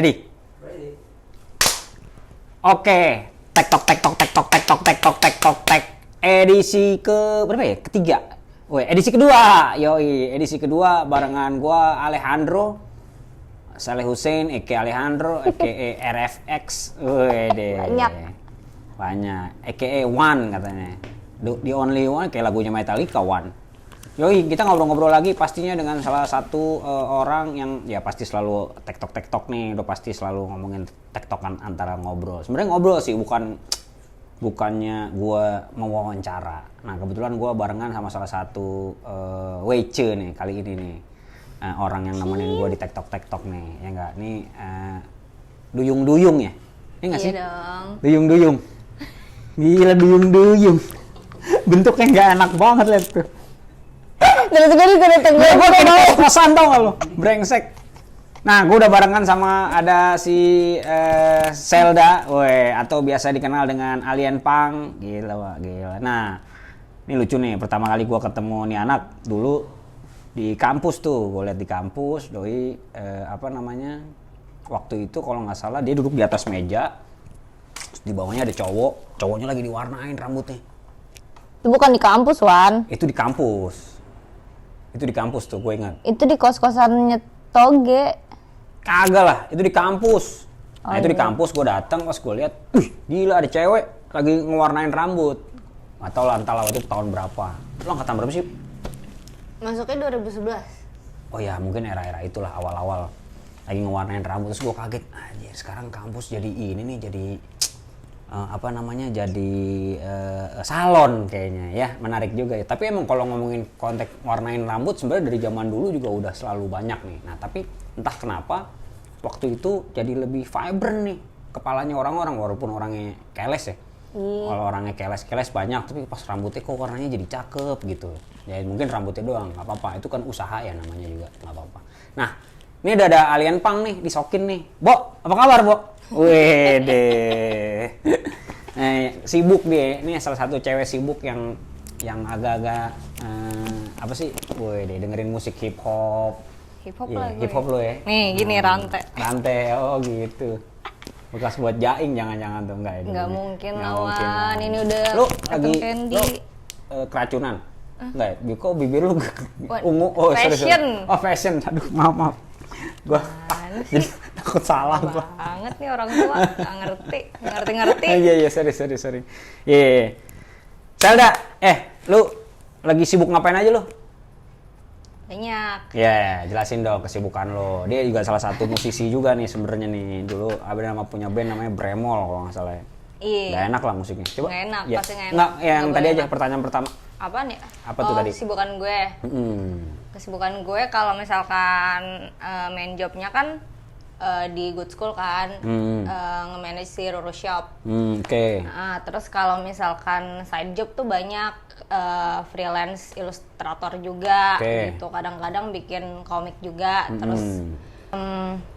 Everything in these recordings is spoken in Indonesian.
Ready? Oke. Tek. Edisi ke berapa ya? Ketiga. Edisi kedua. Yoi, edisi kedua barengan gua Alejandro Saleh Hussein, Eke Alejandro, Eke RFX. Banyak. Eke One katanya. The only one kayak lagunya Metallica One. Yoi, kita ngobrol-ngobrol lagi pastinya dengan salah satu orang yang ya pasti selalu tektok nih, udah pasti selalu ngomongin tektokan antara ngobrol. Sebenarnya ngobrol sih, bukannya gue mau wawancara. Nah kebetulan gue barengan sama salah satu WC nih kali ini nih, orang yang nemenin gue di tektok nih, ya nggak? Nih duyung ya? Ini nggak sih? Iya dong. Duyung. Gila duyung. Bentuknya nggak enak banget liat tuh. Terus gue dateng gue Kosan tau gak lo? Brengsek. Nah, gue udah barengan sama ada si Zelda, atau biasa dikenal dengan Alien Punk. Gila. Nah, ini lucu nih. Pertama kali gue ketemu nih anak dulu di kampus tuh. Gue liat di kampus, doi waktu itu kalau nggak salah dia duduk di atas meja. Terus di bawahnya ada cowoknya lagi diwarnain rambutnya. Itu bukan di kampus, Wan. Itu di kampus tuh, gue ingat. Itu di kos-kosannya Toge. Kagak lah, itu di kampus. Nah, itu di iya. kampus gue datang pas gue lihat, gila ada cewek lagi ngewarnain rambut. Gak tau lah entah waktu itu tahun berapa. Lo angkatan berapa sih? Masuknya 2011. Oh ya, mungkin era-era itulah awal-awal. Lagi ngewarnain rambut, terus gue kaget. Anjir, sekarang kampus jadi ini nih, jadi jadi salon kayaknya ya, menarik juga ya. Tapi emang kalau ngomongin konteks warnain rambut sebenarnya dari zaman dulu juga udah selalu banyak nih. Nah tapi entah kenapa waktu itu jadi lebih vibrant nih kepalanya orang-orang, walaupun orangnya keles ya. Kalau orangnya keles banyak, tapi pas rambutnya kok warnanya jadi cakep gitu. Ya mungkin rambutnya doang, nggak apa-apa. Itu kan usaha ya namanya juga, nggak apa-apa. Nah ini udah ada Alien Punk nih, disokin nih. Bo, apa kabar Bo? Wede. Sibuk dia. Ini salah satu cewek sibuk yang agak-agak dengerin musik hip hop. Hip hop Yeah, lah gue. hip hop lo ya. Nih, gini rantai. Oh gitu. Bekas buat jaing jangan-jangan tuh enggak ya? Nggak mungkin Nggak lawan. mungkin. Ini udah Lu cotton candy. Keracunan. Enggak ya? Kok bibir lu What? ungu? Oh, sorry. Fashion. Oh, fashion. Aduh, maaf. Gua jadi takut salah gua. Banget nih orang tua, nggak ngerti. Iya, sorry. Iya. Zelda, lu lagi sibuk ngapain aja lu? Banyak. Ya, jelasin dong kesibukan lo. Dia juga salah satu musisi juga nih sebenarnya nih. Dulu punya band namanya Bremol kalau nggak salah ya. Iya. Gak enak lah musiknya. Coba. Nggak enak, ya. pasti nggak enak. Nggak, yang Nggak tadi boleh aja enak. pertanyaan pertama. Apaan ya? Apa tuh tadi? Kesibukan gue. Kesibukan gue kalau misalkan main jobnya kan di Good School kan, nge-manage si Roro Shop. Oke. Nah, terus kalau misalkan side job tuh banyak freelance ilustrator juga, gitu. Kadang-kadang bikin komik juga, terus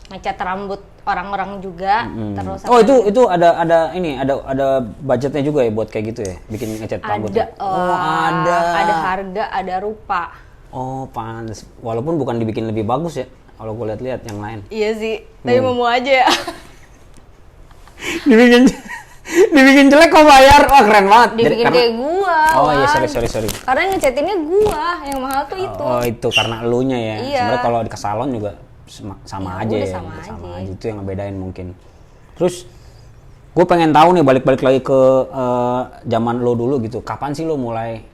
ngecat rambut orang-orang juga, terus. Oh itu ada budgetnya juga ya buat kayak gitu ya, bikin ngecat rambut. Ada. Ada harga, ada rupa. Oh pantes, walaupun bukan dibikin lebih bagus ya, kalau gue lihat-lihat yang lain. Iya sih, tapi mau aja ya. dibikin jelek kok bayar, wah keren banget. Dibikin kayak gua. Oh iya sorry. Karena ngecatinnya gua, yang mahal tuh itu. Oh itu karena elunya ya. Iya. Sebenarnya kalau di salon juga sama Ya, aja udah ya. sama aja. Itu yang ngebedain mungkin. Terus gue pengen tahu nih balik lagi ke zaman lo dulu gitu. Kapan sih lo mulai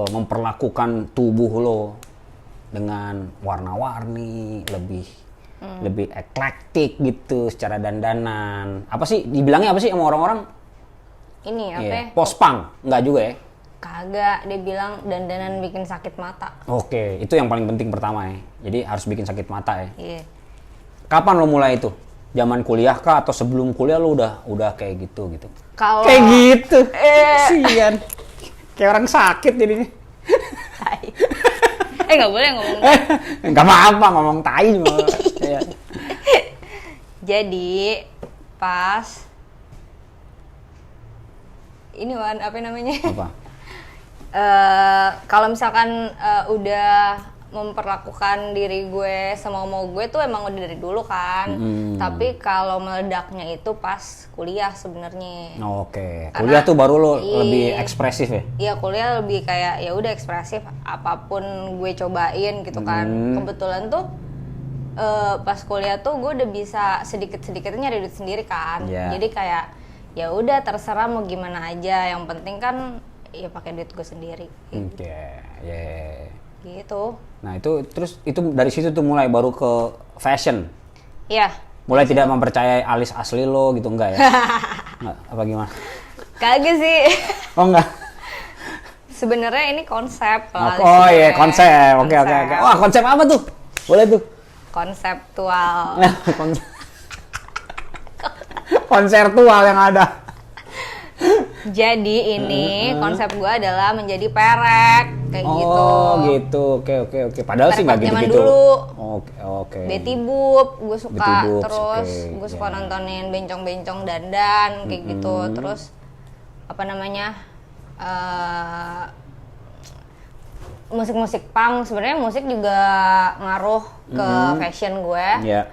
memperlakukan tubuh lo dengan warna-warni, lebih eklektik gitu secara dandanan. Apa sih dibilangnya apa sih sama orang-orang? Ini apa ya? Post-punk, enggak juga ya? Kagak, dia bilang dandanan bikin sakit mata. Oke, itu yang paling penting pertama ya. Jadi harus bikin sakit mata ya. Iya. Kapan lo mulai itu? Zaman kuliah kah atau sebelum kuliah lo udah kayak gitu? Kalau Kayak gitu. Sian. Kayak orang sakit jadinya. nggak boleh ngomong. Nggak apa-apa ngomong tai juga. Jadi pas ini Wan, apa namanya? Apa? Kalau misalkan udah memperlakukan diri gue semau gue tuh emang udah dari dulu kan. Tapi kalau meledaknya itu pas kuliah sebenarnya. Oke. Kuliah tuh baru lo lebih ekspresif ya? Iya, kuliah lebih kayak ya udah ekspresif, apapun gue cobain gitu kan. Kebetulan tuh pas kuliah tuh gue udah bisa sedikit-sedikitnya nyari duit sendiri kan. Jadi kayak ya udah terserah mau gimana aja, yang penting kan ya pakai duit gue sendiri. Oke, Gitu. Nah itu terus itu dari situ tuh mulai baru ke fashion. Iya. Mulai tidak mempercayai alis asli lo gitu, enggak ya? Enggak, apa gimana? Kagak sih. Oh enggak. Sebenarnya ini konsep. Oh iya, konsep. Oke. Wah, konsep apa tuh? Boleh tuh. Konseptual. Konsertual yang ada. Jadi ini konsep gue adalah menjadi perek kayak gitu. Oh gitu, oke. Padahal sih nggak gitu-gitu. Dulu. Oke. Betty Boop, gue suka. Betty Boop, terus gue suka nontonin bencong-bencong dandan kayak gitu. Terus apa namanya musik-musik punk. Sebenarnya musik juga ngaruh ke fashion gue. Iya.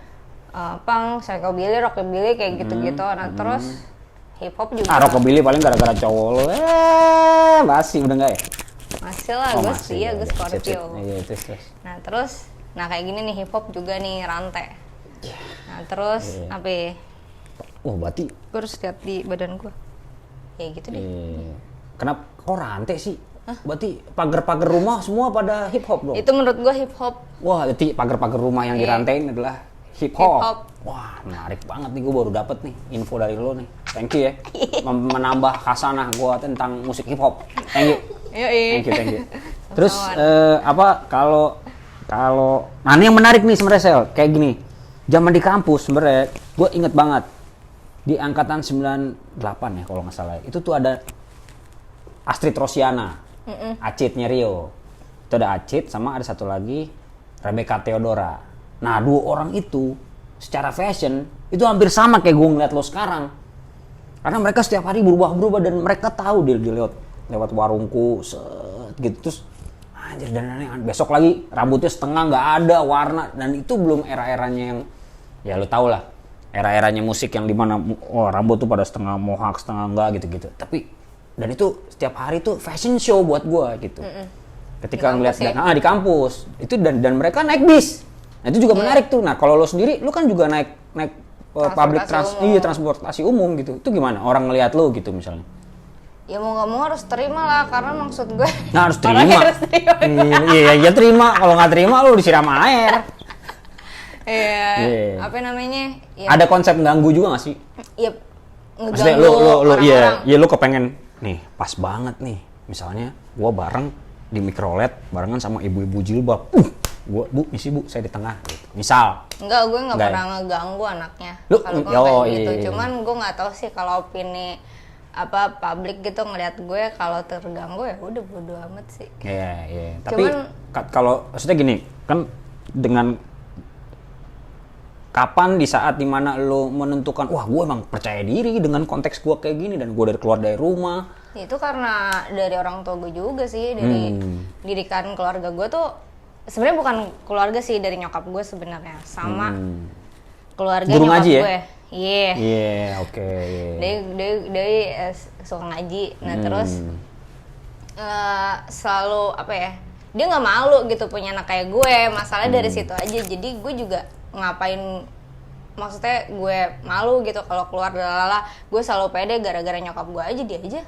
Punk, psychobilly, rockabilly kayak gitu-gitu. Nah terus hip hop juga. Rockabilly paling gara-gara cowok lo. Basi udah enggak ya? Masih lah, gue setia, gue Scorpio. Iya, terus. Nah kayak gini nih hip hop juga nih rantai. Nah terus apa ya? Oh berarti Gue harus lihat di badan gue. Ya gitu deh. Kenapa kok rantai sih? Berarti pagar-pagar rumah semua pada hip hop dong? Itu menurut gue hip hop. Wah, berarti pagar-pagar rumah yang dirantain adalah hip hop. Wah, menarik banget nih, gue baru dapet nih info dari lo nih. Thank you ya, menambah khasanah gue tentang musik hip hop. Thank you. Thank you. Terus apa kalau nah ini yang menarik nih sebenarnya Sel, kayak gini. Zaman di kampus sebenarnya gue inget banget di angkatan 98 ya kalau nggak salah. Itu tuh ada Astrid Rosiana, Acitnya Rio. Itu ada Acit sama ada satu lagi Rebecca Theodora. Nah, dua orang itu secara fashion itu hampir sama kayak gue ngeliat lo sekarang. Karena mereka setiap hari berubah-berubah dan mereka tahu dia lewat warungku gitu terus anjir dan besok lagi rambutnya setengah nggak ada warna dan itu belum era-eranya yang ya lo tau lah era-eranya musik yang dimana rambut tuh pada setengah mohawk setengah enggak gitu-gitu. Tapi dan itu setiap hari tuh fashion show buat gue gitu. Ketika ngeliat di kampus itu dan mereka naik bis. Nah itu juga menarik tuh. Nah kalau lo sendiri, lo kan juga naik transportasi umum gitu. Itu gimana? Orang ngelihat lo gitu misalnya? Ya mau nggak mau harus terima lah karena maksud gue. Nah harus terima. Iya terima. Kalau nggak terima lo disiram air. Iya. Apa namanya? Ya. Ada konsep ganggu juga nggak sih? Iya. Maksudnya lo kepengen nih pas banget nih. Misalnya gua bareng di mikrolet barengan sama ibu-ibu jilbab. Gua bu misi bu saya di tengah gitu. Misal enggak gue nggak pernah ngeganggu anaknya kalau gue kayak gitu. Cuman gue nggak tahu sih kalau opini apa publik gitu ngelihat gue kalau terganggu ya udah bodo amat sih. Iya. Tapi kalau maksudnya gini kan dengan kapan di saat dimana lo menentukan wah gue emang percaya diri dengan konteks gue kayak gini dan gue keluar dari rumah. Itu karena dari orang tua gue juga sih, dari didikan keluarga gue tuh sebenarnya bukan keluarga sih, dari nyokap gue sebenarnya sama keluarga guru nyokap ngaji gue. Iya, oke. Dia suka ngaji. Nah terus selalu apa ya? Dia nggak malu gitu punya anak kayak gue. Masalahnya dari situ aja. Jadi gue juga ngapain? Maksudnya gue malu gitu kalau keluar lalala. Gue selalu pede gara-gara nyokap gue aja dia aja.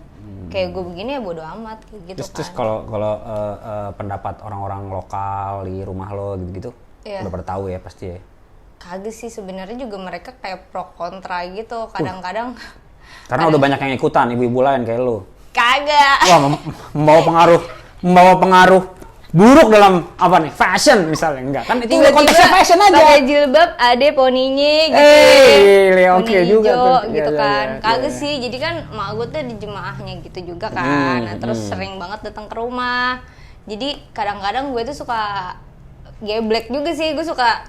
Kayak gue begini ya bodo amat kayak gitu. Terus kalau pendapat orang-orang lokal di rumah lo gitu-gitu, udah pada tahu ya pasti ya. Kagak sih sebenarnya juga mereka kayak pro kontra gitu kadang-kadang. Karena udah banyak yang ikutan ibu-ibu lain kayak lo. Kagak. Wah membawa pengaruh buruk dalam apa nih fashion misalnya enggak kan itu konteksnya fashion aja. Pakai jilbab ada poninya gitu. Oke juga tuh. Gitu kan. Kagak sih. Jadi kan mak gue tuh di jemaahnya gitu juga kan. Nah, terus sering banget datang ke rumah. Jadi kadang-kadang gue tuh suka geblek juga sih.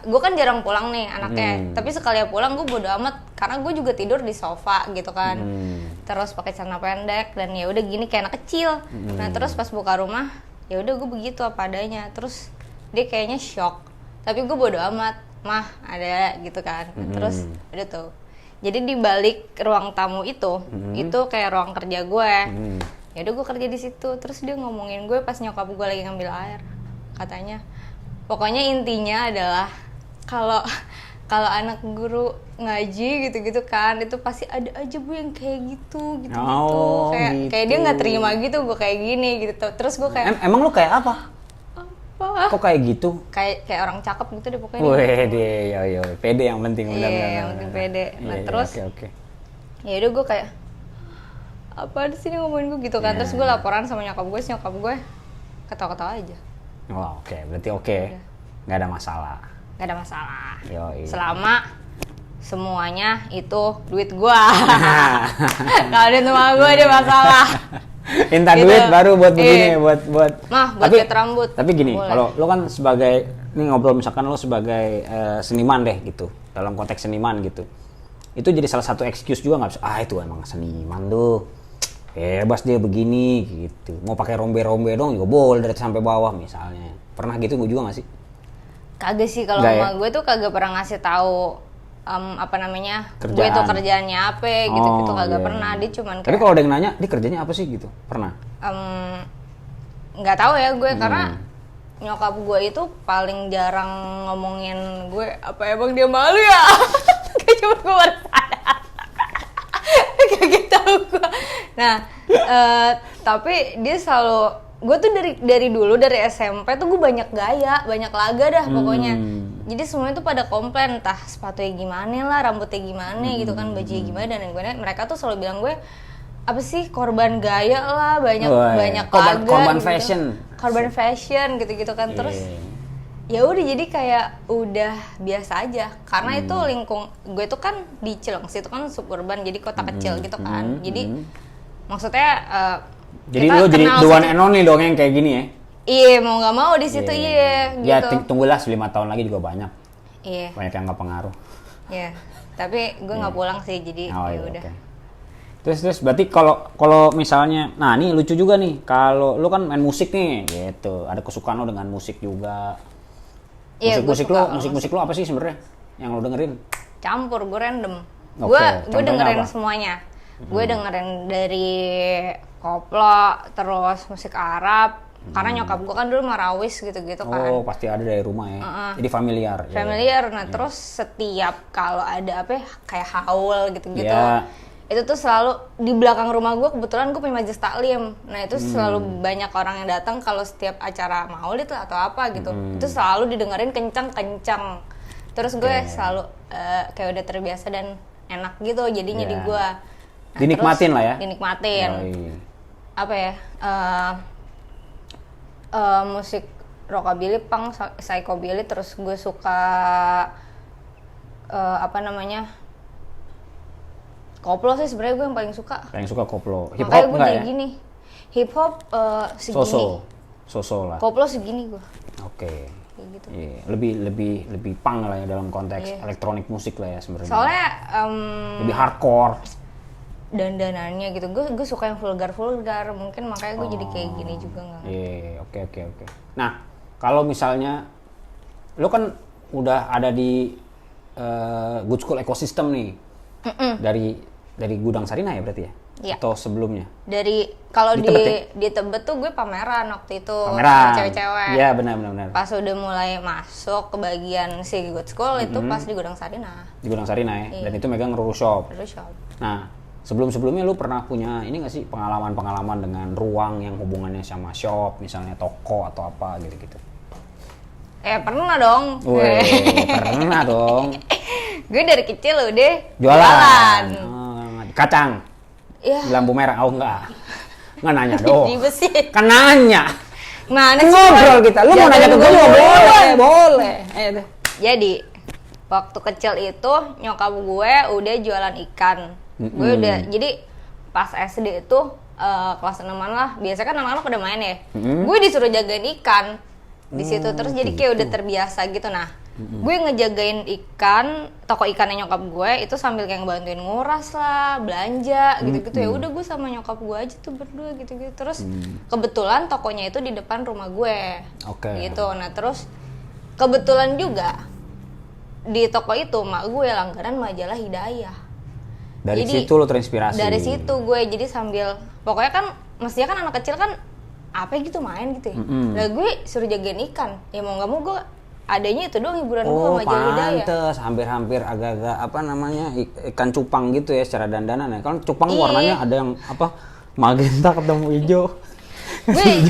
Gue kan jarang pulang nih anaknya. Tapi sekali pulang gue bodo amat karena gue juga tidur di sofa gitu kan. Terus pakai celana pendek dan ya udah gini kayak anak kecil. Nah, terus pas buka rumah ya udah gue begitu apa adanya. Terus dia kayaknya shock, tapi gue bodo amat, mah ada gitu kan. Terus udah tuh, jadi di balik ruang tamu itu kayak ruang kerja gue. Ya udah gue kerja di situ. Terus dia ngomongin gue pas nyokap gue lagi ngambil air, katanya pokoknya intinya adalah kalau anak guru ngaji gitu-gitu kan, itu pasti ada aja Bu yang kayak gitu. Kayak dia nggak terima gitu gue kayak gini gitu. Terus gue kayak emang lu kayak apa? Kok kayak gitu? Kayak orang cakep gitu deh pokoknya. Wih deh, yo pede yang penting. Iya, yang penting pede. Nah terus oke. Ya udah gue kayak apa sih dia ngomongin gue gitu kan. Terus gue laporan sama nyokap gue ketawa-ketawa aja. Wah oke, berarti oke. Nggak ada masalah. Nggak ada masalah. Yoi. Selama semuanya itu duit gua. Kalau duit sama gua ada masalah. Minta gitu. Duit baru buat begini, buat. Mah, buat cat rambut. Tapi gini, kalau lo kan sebagai ini ngobrol misalkan lo sebagai seniman deh gitu, dalam konteks seniman gitu. Itu jadi salah satu excuse juga nggak bisa. Itu emang seniman tuh. Bebas dia begini gitu. Mau pakai rombe-rombe dong juga boleh dari sampai bawah misalnya. Pernah gitu gue juga nggak sih? Kagak sih, kalau sama gue tuh kagak pernah ngasih tahu kerjaan. Gue tuh kerjaannya apa gitu kagak pernah. Dia cuman kayak, tapi kalau ada yang nanya dia kerjanya apa sih gitu, pernah? Nggak tahu ya gue, karena nyokap gue itu paling jarang ngomongin gue apa emang dia malu ya. Kayak cuma gue baru sadar. Kayak tahu gue. Nah tapi dia selalu, gue tuh dari dulu dari SMP tuh gue banyak gaya, banyak laga dah pokoknya. Jadi semuanya tuh pada komplain, entah sepatunya gimana lah, rambutnya gimana gitu kan, bajunya gimana dan lain-lain. Mereka tuh selalu bilang gue apa sih, korban gaya lah, banyak laga, korban gitu. Korban fashion gitu kan. Terus ya udah, jadi kayak udah biasa aja, karena itu gue tuh kan di Cilengsi itu kan suburban, jadi kota kecil gitu kan. Jadi maksudnya jadi lo jadi the one and only dong yang kayak gini ya? Iya, mau nggak mau di situ gitu. Ya tunggulah 5 tahun lagi juga banyak. Iya. Banyak yang nggak pengaruh. Iya. Tapi gue nggak pulang sih, jadi ya udah. Okay. Terus berarti kalau misalnya, nah ini lucu juga nih, kalau lu kan main musik nih, gitu, ada kesukaan lo dengan musik juga. Iya, musik lo apa sih sebenarnya yang lo dengerin? Campur, gue random. Okay. Gue dengerin apa? semuanya. Gue dengerin dari koplo, terus musik Arab. Karena nyokap gue kan dulu marawis gitu-gitu kan. Oh, pasti ada dari rumah ya. Jadi familiar. Nah, terus setiap kalau ada apa ya, kayak haul gitu-gitu. Itu tuh selalu di belakang rumah gue, kebetulan gue punya majelis taklim. Nah, itu selalu banyak orang yang datang kalau setiap acara maulid atau apa gitu. Itu selalu didengerin kencang-kencang. Terus gue selalu kayak udah terbiasa dan enak gitu jadinya di gue. Nah, dinikmatin lah ya. Dinikmatin. Apa ya? Musik rockabilly, punk, psychobilly, terus gue suka koplo sih sebenarnya gue yang paling suka. Paling suka koplo. Hip hop makanya gue enggak jadi ya? Gini. Hip hop segini. So lah. Koplo segini gue. Oke. Kayak gitu. Yeah. Lebih punk lah ya dalam konteks elektronik musik lah ya sebenarnya. Soalnya lebih hardcore. Dandanannya gitu, gue suka yang vulgar, mungkin makanya gue jadi kayak gini juga nggak. Oke. Nah, kalau misalnya lo kan udah ada di Good School Ecosystem nih, dari Gudang Sarinah ya berarti ya? Iya. Atau sebelumnya? Kalau di Tebet tuh gue pameran waktu itu, cewek-cewek. Iya benar. Pas udah mulai masuk ke bagian si Good School itu pas di Gudang Sarinah. Di Gudang Sarinah ya, dan itu megang Ruru Shop. Nah. Sebelumnya lu pernah punya ini nggak sih pengalaman dengan ruang yang hubungannya sama shop, misalnya toko atau apa gitu-gitu? Pernah dong. Pernah dong. Gue dari kecil udah jualan. Kacang. Di lampu merah, enggak nanya dong. Kan nanya. Nah, ngobrol kita. Lu mau nanya ke gue boleh. Jadi waktu kecil itu nyokap gue udah jualan ikan. Gue udah, jadi pas SD itu kelas 6-an lah, biasanya kan anak-anak udah main ya. Gue disuruh jagain ikan di situ, terus jadi kayak udah terbiasa gitu. Nah, gue ngejagain ikan, toko ikannya nyokap gue itu sambil kayak ngebantuin nguras lah, belanja gitu-gitu. Ya udah gue sama nyokap gue aja tuh berdua gitu-gitu. Terus kebetulan tokonya itu di depan rumah gue. Gitu. Nah, terus kebetulan juga di toko itu mak gue langganan majalah Hidayah. Dari Jadi, situ lo terinspirasi. Dari situ gue jadi sambil pokoknya kan mestinya kan anak kecil kan apa gitu main gitu ya. Nah gue suruh jagain ikan. Ya mau nggak mau gue adanya itu doang hiburan gue majalah Hidayah. Pantes, hampir-hampir agak-agak apa namanya ikan cupang gitu ya secara dandanan ya. Kan cupang warnanya ada yang apa magenta ketemu hijau. Gue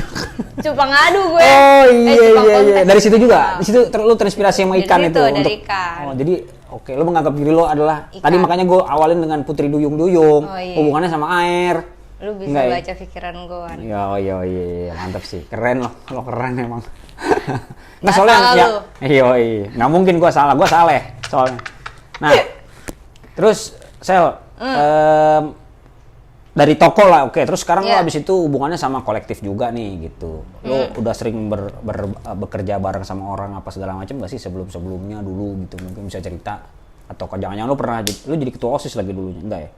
cupang adu gue. Oh iya. Dari situ juga. Di situ lu terinspirasi sama ikan dari itu dari untuk ikan. Oh, jadi oke, lu menganggap diri lu adalah Ikan. tadi makanya gue awalin dengan Putri Duyung-Duyung. Oh, iya. Hubungannya sama air. Lu bisa Enggak, baca pikiran gue. Iya, mantap sih. Keren lo keren emang. Nggak Nggak soalnya salah ya, lu. iya. Nggak mungkin gue saleh soalnya. Nah, terus Sel, dari toko lah, oke. Terus sekarang lo abis itu hubungannya sama kolektif juga nih, gitu. Lo udah sering bekerja bareng sama orang apa segala macam nggak sih sebelumnya dulu gitu? Mungkin bisa cerita. Atau jangan-jangan lo pernah lo jadi ketua OSIS lagi dulunya, enggak ya?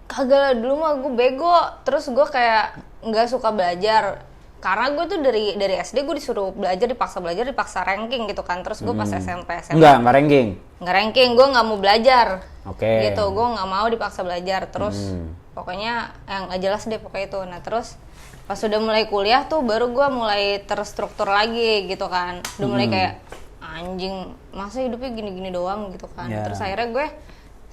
Kagak lah, dulu mah gue bego. Terus gue kayak nggak suka belajar. Karena gue tuh dari SD gue disuruh belajar, dipaksa ranking gitu kan. Terus gue pas SMP SMA Enggak ranking. Nggak ranking, gue nggak mau belajar. Oke. Gitu, gue nggak mau dipaksa belajar. Terus pokoknya yang nggak jelas deh pokoknya itu. Nah terus pas udah mulai kuliah tuh baru gue mulai terstruktur lagi gitu kan. Udah mulai kayak anjing, masa hidupnya gini-gini doang gitu kan. Terus akhirnya gue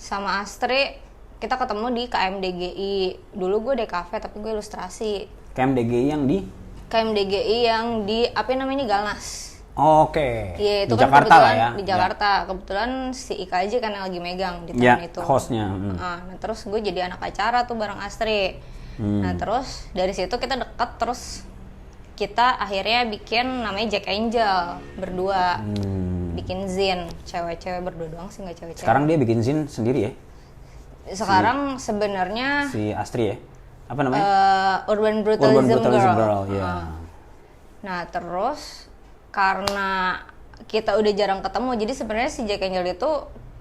sama Astri kita ketemu di KMDGI. Dulu gue DKV tapi gue ilustrasi. KMDGI yang di? KMDGI yang di apa namanya Galnas. Oke. Iya, itu di kan Jakarta lah ya. Di Jakarta. Kebetulan si IKJ kan yang lagi megang di tahun itu. Hostnya. Nah, terus gue jadi anak acara tuh bareng Astri. Nah, terus dari situ kita deket, terus kita akhirnya bikin namanya Jack Angel berdua. Bikin zin, cewek-cewek berdua doang sih, nggak cewek-cewek. Sekarang dia bikin zin sendiri ya? Sekarang sebenarnya si Astri ya? Apa namanya? Urban Brutalism Girl. Yeah. Nah, terus karena kita udah jarang ketemu, jadi sebenarnya si Jack Angel itu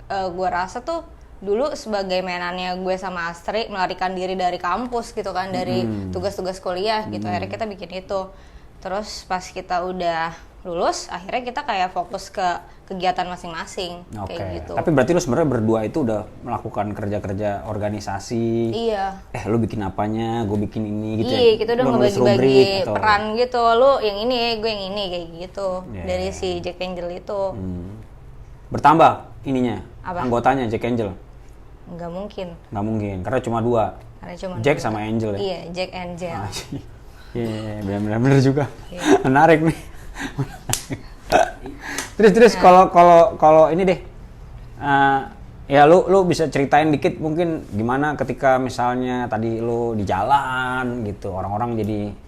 gue rasa tuh dulu sebagai mainannya gue sama Astri melarikan diri dari kampus gitu kan, dari tugas-tugas kuliah gitu. Akhirnya kita bikin itu. Terus pas kita udah lulus, akhirnya kita kayak fokus ke kegiatan masing-masing kayak gitu. Tapi berarti lu sebenarnya berdua itu udah melakukan kerja-kerja organisasi. Iya. Lu bikin apanya, gue bikin ini gitu. Iya, kita udah ngebagi-bagi peran gitu. Lu yang ini, gue yang ini kayak gitu. Dari si Jack Angel itu. Bertambah ininya, apa? Anggotanya Jack Angel. Nggak mungkin, karena cuma dua. Jack dua. sama Angel ya. Iya, Jack Angel. Iya, benar-benar juga. Menarik nih. Terus kalau ini deh, ya lu bisa ceritain dikit mungkin gimana ketika misalnya tadi lu di jalan gitu, orang-orang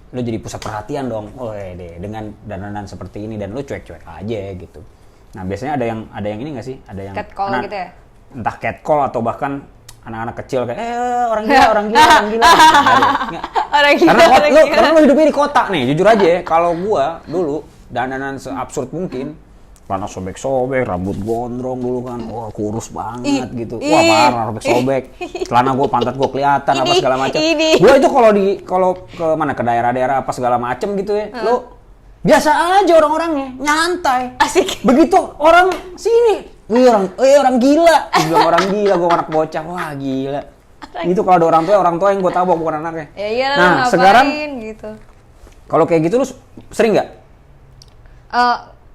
lu jadi pusat perhatian dong, deh dengan dandanan seperti ini dan lu cuek-cuek aja gitu. Nah biasanya ada yang ini nggak sih, ada yang catcall gitu ya? Entah catcall atau bahkan anak-anak kecil kayak orang gila. Karena lu hidupnya di kota nih, jujur aja ya. Kalau gua dulu dandanan seabsurd mungkin, celana sobek-sobek, rambut gondrong dulu kan, kurus banget gitu. Parah sobek-sobek. Celana gua, pantat gua kelihatan apa segala macam. Gua itu kalau ke mana, ke daerah-daerah apa segala macam gitu ya. Lu biasa aja orang-orangnya, nyantai. Asik. Begitu orang sini, orang gila. Dibilang orang gila, gua anak bocah, wah gila. Itu kalau ada orang tua yang gua tabok bukan anaknya. Ya iyalah, nah, sekarang gitu. Kalau kayak gitu lu sering nggak?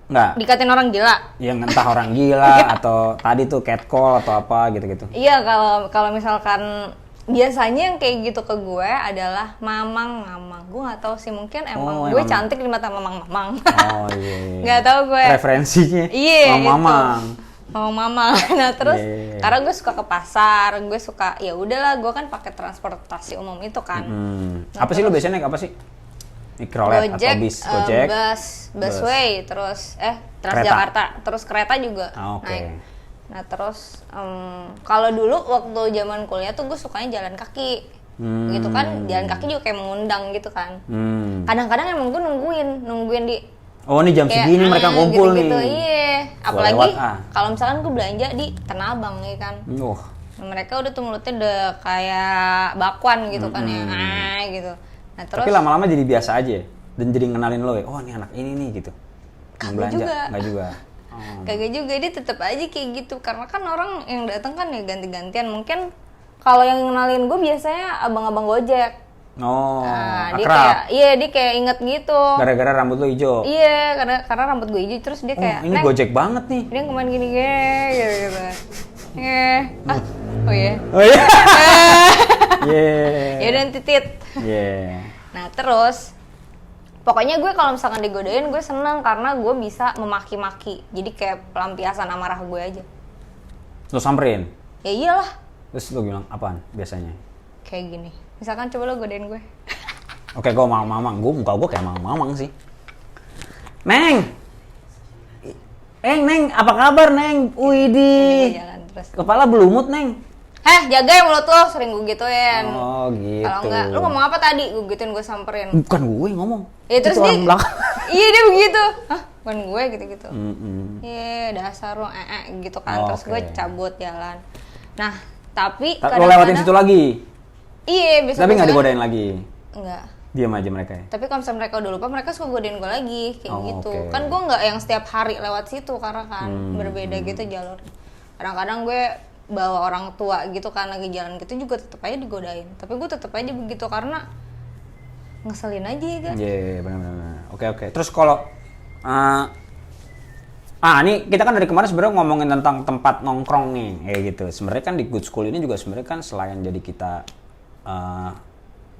Nggak. Dikatain orang gila. Yang entah orang gila atau tadi tuh catcall atau apa gitu-gitu. Iya, kalau misalkan biasanya yang kayak gitu ke gue adalah mamang. Gue nggak tahu sih, mungkin emang gue cantik di mata mamang. Oh iya. Nggak tahu gue. Referensinya. Iya. Mamang. Mamang. Nah terus karena gue suka ke pasar, gue suka ya udahlah, gue kan pakai transportasi umum itu kan. Nah, apa sih lu biasanya naik apa sih? Mikrolet atau bis, Gojek, busway, terus Transjakarta, terus kereta juga naik. Nah terus kalau dulu waktu zaman kuliah tuh gue sukanya jalan kaki, gitu kan, jalan kaki juga kayak mengundang gitu kan. Kadang-kadang emang gue nungguin di. Oh ini jam segini mereka kumpul gitu, nih. Iya, apalagi kalau misalkan gue belanja di Tanah Abang ya kan. Mereka udah tuh mulutnya udah kayak bakwan gitu kan ya, gitu. Nah, terus, tapi lama-lama jadi biasa aja dan jadi ngenalin lo ya, oh ini anak ini nih gitu. Kagak juga. Nggak juga. Kagak juga, dia tetap aja kayak gitu. Karena kan orang yang datang kan ya ganti-gantian. Mungkin kalau yang kenalin gue biasanya abang-abang Gojek. Oh, Nah, dia akrab. kayak, iya dia kayak inget gitu. Gara-gara rambut lo hijau. Iya, karena rambut gue hijau, terus dia kayak, ini Gojek banget nih. dia kemarin gini gitu. Oh iya. Oh iya. Yeah. Ya udah titit. Yeah. Nah terus, pokoknya gue kalau misalkan digodain gue seneng karena gue bisa memaki-maki. Jadi kayak pelampiasan amarah gue aja. Lo samperin? Ya iyalah. Terus lo bilang apaan biasanya? Kayak gini. Misalkan coba lo godain gue. Oke, gue mamang. Muka gue kayak mamang sih. Neng! Neng, apa kabar, Neng? Widih. Jalan terus. Kepala belumut, Neng. Jaga ya mulut lo, sering gue gituin. Oh, gitu. Kalau enggak, lo ngomong apa tadi? Gue gituin, gue samperin. Bukan gue yang ngomong. Ya terus itu dia, orang belakang. iya dia begitu. Hah, bukan gue gitu-gitu. Mm-mm. Iya, dasar lo, gitu kan. Terus Oke. gue cabut jalan. Nah, tapi Lo lewatin situ lagi? Iya, bisa. Tapi nggak digodain lagi? Enggak. Diam aja mereka ya? Tapi kalau misalnya mereka udah lupa, mereka suka godain gue lagi, kayak gitu. Oke. Kan gue nggak yang setiap hari lewat situ, karena kan berbeda gitu jalur. Kadang-kadang gue bawa orang tua gitu kan, lagi jalan gitu juga tetap aja digodain. Tapi gue tetap aja begitu, karena ngeselin aja ya kan. Iya, benar-benar. Oke. Terus kalau... ini kita kan dari kemarin sebenarnya ngomongin tentang tempat nongkrong nih, kayak gitu. Sebenarnya kan di Good School ini juga sebenarnya kan selain jadi kita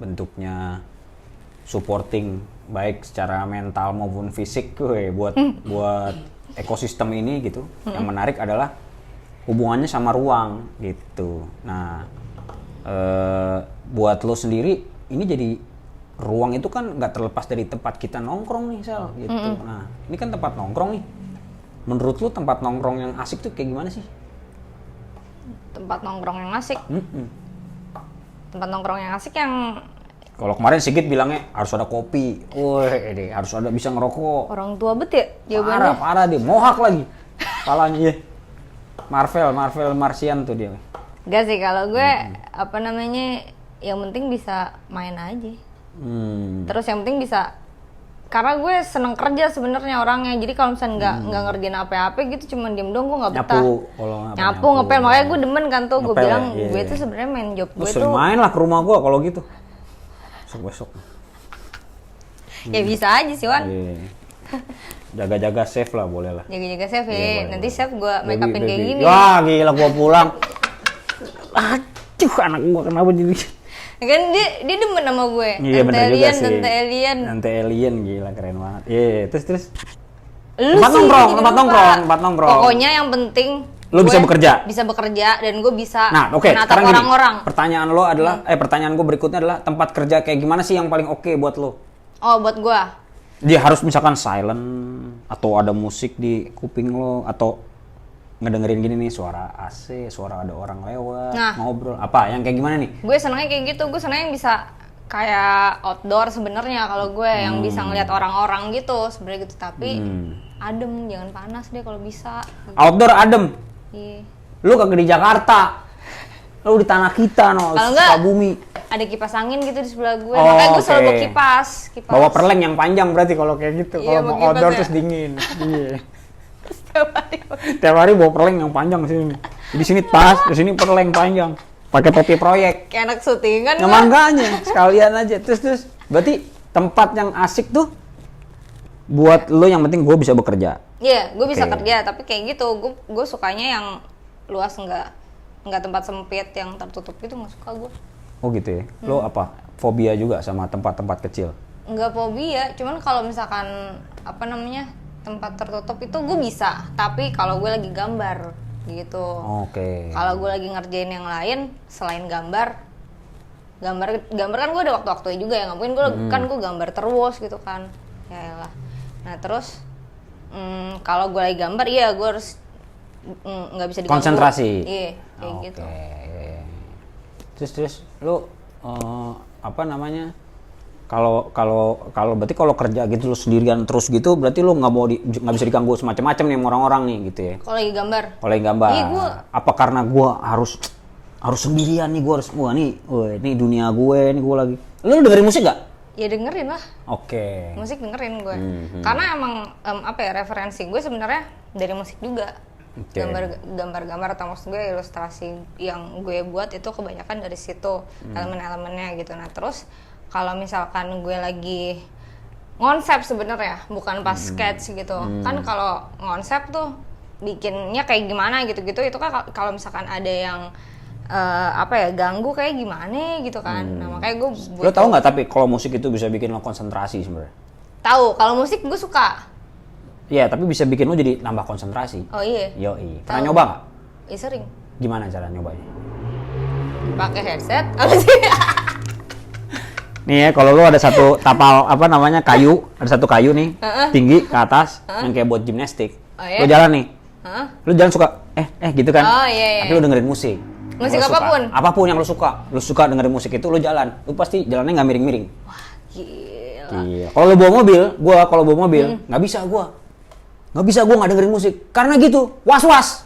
bentuknya supporting baik secara mental maupun fisik buat ekosistem ini gitu. Yang menarik adalah hubungannya sama ruang gitu. Nah, buat lo sendiri ini jadi ruang itu kan nggak terlepas dari tempat kita nongkrong nih, Sel, gitu. Nah, ini kan tempat nongkrong nih. Menurut lo tempat nongkrong yang asik tuh kayak gimana sih? Tempat nongkrong yang asik. Tempat nongkrong yang asik yang Kalau kemarin Sigit bilangnya harus ada kopi, harus ada bisa ngerokok. orang tua bet ya jawabannya. Parah dia, mohak lagi. Palanya ya. Marvel Martian tuh dia. Gak sih, kalau gue apa namanya, yang penting bisa main aja. Terus yang penting bisa, karena gue seneng kerja sebenarnya orangnya. Jadi kalau misalnya nggak ngerjain apa-apa gitu, cuma diem dong, gue nggak betah. Nyapu, ngepel, makanya gue demen kan tuh. Gue bilang gue tuh sebenarnya main job gue tuh. Main lah ke rumah gue kalau gitu. Besok. Ya bisa aja sih, Wan. Jaga-jaga safe lah, boleh lah. Jaga-jaga safe ya. Boleh, Nanti boleh. safe gue make upin kayak gini. Wah, gila gua pulang. Aduh, anak gua kenapa jadi? Kan dia demen sama gue. Iya, bener juga sih. Tante alien gila keren banget. Iya, terus. Lu Tempat sih, nongkrong. Pokoknya yang penting lu bisa bekerja. Bisa bekerja dan gue bisa sekarang menatap gini, orang-orang. Pertanyaan lo adalah pertanyaan gue berikutnya adalah tempat kerja kayak gimana sih yang paling oke buat lo? Oh, buat gue. Dia harus misalkan silent atau ada musik di kuping lo atau ngedengerin gini nih suara AC, suara ada orang lewat, ngobrol. Apa yang kayak gimana nih? Gue senengnya kayak gitu. Gue senengnya yang bisa kayak outdoor sebenarnya kalau gue yang bisa ngeliat orang-orang gitu sebenarnya gitu, tapi adem, jangan panas deh kalau bisa. Outdoor adem. Iya. Lu kagak di Jakarta. Lu di tanah kita Kalau enggak, bumi. Ada kipas angin gitu di sebelah gue. Makanya gue selalu bawa kipas. Bawa perleng yang panjang berarti kalau kayak gitu. Iya, kalau mau outdoor terus dingin. Iya. Tiap hari bawa perleng yang panjang sini. Di sini tas, di sini perleng panjang. Pakai topi proyek. Kayak anak syutingan. Nah, makanya sekalian aja. Terus berarti tempat yang asik tuh buat lo yang penting gue bisa bekerja. Iya, gue bisa kerja, tapi kayak gitu. Gue sukanya yang luas, nggak tempat sempit yang tertutup gitu, nggak suka gue. Oh gitu ya. Lo apa? Fobia juga sama tempat-tempat kecil? Nggak fobia, cuman kalau misalkan apa namanya tempat tertutup itu gue bisa, tapi kalau gue lagi gambar gitu. Oke. Kalau gue lagi ngerjain yang lain selain gambar kan gue ada waktu-waktunya juga ya, nggak mungkin gue kan gue gambar terus gitu kan. Ya elah. Nah terus kalau gue lagi gambar, iya gue harus nggak bisa diganggu. Konsentrasi. Iya, kayak gitu. Terus lu apa namanya? Kalau berarti kalau kerja gitu lu sendirian terus gitu, berarti lu nggak bisa diganggu semacam-macam nih sama orang-orang nih gitu ya. Kalau lagi gambar. Iya, apa karena gua harus sendirian nih, gua harus ini dunia gue, ini gua lagi. Lu dengerin musik gak? Ya dengerin lah. Oke. Musik dengerin gue. Karena emang apa ya, referensi gue sebenarnya dari musik juga. Oke. Gambar-gambar atau maksud gue ilustrasi yang gue buat itu kebanyakan dari situ, elemen-elemennya gitu. Nah, terus kalau misalkan gue lagi ngonsep sebenarnya, bukan pas sketch gitu. Kan kalau ngonsep tuh bikinnya kayak gimana gitu-gitu, itu kan kalau misalkan ada yang apa ya, ganggu kayak gimana gitu kan. Nah, makanya gue Lo tau nggak tapi kalau musik itu bisa bikin lo konsentrasi sebenarnya? tahu, kalau musik gue suka. Iya, tapi bisa bikin lo jadi nambah konsentrasi. Oh iya. Yoi. Tahu. Pernah nyoba nggak? Iya sering. Gimana cara nyobanya? Pakai headset apa sih? Nih ya, kalau lo ada satu tapal apa namanya kayu, ada satu kayu nih tinggi ke atas yang kayak buat gimnastik. Oh, iya? Lo jalan nih, lo jalan suka gitu kan? Oh, iya. Tapi lo dengerin musik. Musik Lo suka. apapun? Apapun yang lo suka dengerin musik itu lo jalan, lo pasti jalannya nggak miring-miring. Gila. Iya. Kalau lo bawa mobil, kalau bawa mobil nggak bisa gua nggak dengerin musik karena gitu was-was.